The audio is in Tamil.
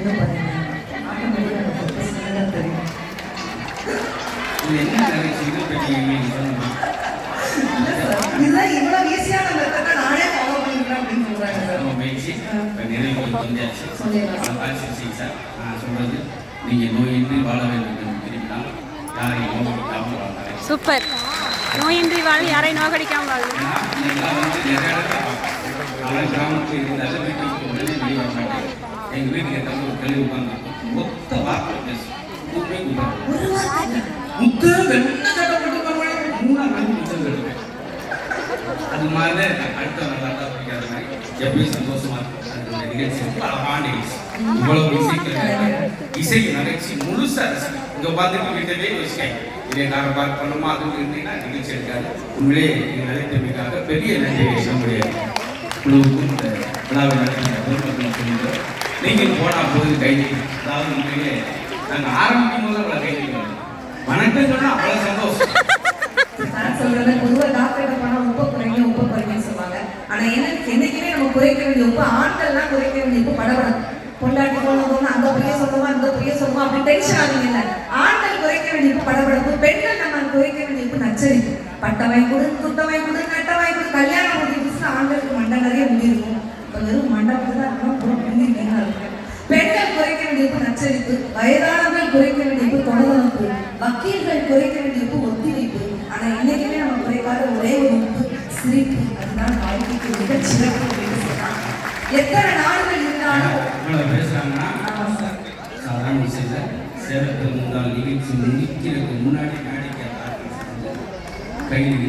இன்னும் பாருங்க ஆட்டோமேட்டிக்காக நமக்கு சின்னதாக தெரியும். இதுதான் இவ்வளோ ஈஸியான மெத்தடை நானே ஃபாலோ பண்ணிக்கிறேன் அப்படின்னு சொல்கிறாங்க சார். சொல்றது நீங்க நோயின்றி வாழ வேண்டும் என்று விரும்பினால் யாரை நோக்கடிக்காமல் வாழ்ந்தாங்க. சூப்பர். நோயின்றி வாழ யாரை நோக்கடிக்காமல் வாழணும். கிராமத்தில் இருந்தாலும் வீட்டுக்கு உடனே வெளியே வர மாட்டேன். எங்க வீட்டுக்கு ஏதாவது ஒரு கல்வி உட்காந்து மொத்த வார்த்தை பேசும் முத்து வெண்ண சட்டப்பட்டு மூணாவது முத்தம் அது மாதிரி அடுத்த நல்லா பிடிக்காத மாதிரி எப்பயும் சந்தோஷமா இருக்கும். அந்த நிகழ்ச்சி அழகான நிகழ்ச்சி. இவ்வளவு இசை நிகழ்ச்சி முழுசா இங்க பார்த்துட்டு வீட்டவே யோசிக்காங்க இதே நான் பார்க்க பண்ணணுமா அது இருந்தீங்கன்னா நிகழ்ச்சி எடுக்காது. உண்மையிலே நீங்கள் நிலைத்தமைக்காக பெரிய நன்றி நம்முடைய குழுவுக்கும் இந்த விழாவை நடத்தி சொல்லுங்கள். நீங்கள் போனால் போது கைது அதாவது உண்மையிலே நாங்கள் ஆரம்பிக்கும் போது உங்களை கைது வணக்கம் சொன்னால் அவ்வளோ சந்தோஷம். நான் சொல்றேன் பொதுவாக டாக்டர் போனால் உப்பை குறைங்கன்னு சொல்லுவாங்க. ஆனா என்னைக்குமே நம்ம குறைக்க வேண்டிய உப்பு ஆண்கள்லாம் குறைக்க வேண்டிய உப்பு படபடம் பொண்டாட்டி போனோம் அந்த பையன் சொல்லுவா இந்த பையன் சொல்லுவா அப்படி டென்ஷன் ஆகுங்க. ஆண்கள் குறைக்க வேண்டிய உப்பு படபடப்பு, பெண்கள் நம்ம குறைக்க வேண்டிய உப்பு நச்சரிப்பு. பட்டவாய் கொடு குட்டவாய் கொடு நட்டவாய் கொடு கல்யாணம் முடிஞ்சிருச்சு ஆண்களுக்கு மண்டை நிறைய முடியிருக்கும். இப்போ வெறும் மண்டை தான் இருக்கணும் முடிஞ்சிருக்கீங்க இருக்கு. பெண்கள் குறைக்க வேண்டிய உப்பு நச்சரிப்பு, வயதானவர்கள் குறைக்க வேண்டிய உப்பு தொடர்பு, வக்கீல்கள் குறைக்க வேண்டிய உப்பு ஒத்திவைப்பு. ஆனா இன்னைக்குமே நம்ம குறைக்காத ஒரே ஒரு உப்பு சிரிப்பு. அதுதான் வாழ்க்கைக்கு மிக சிறப்பு. எத்தனை நாடுகள் இருந்தாலும் பேசுறாங்கன்னா சாதாரண விஷயம் சேலத்தில் முன்னாள் நிகழ்ச்சி முடிக்கிறதுக்கு முன்னாடி நாடிக்க கையில்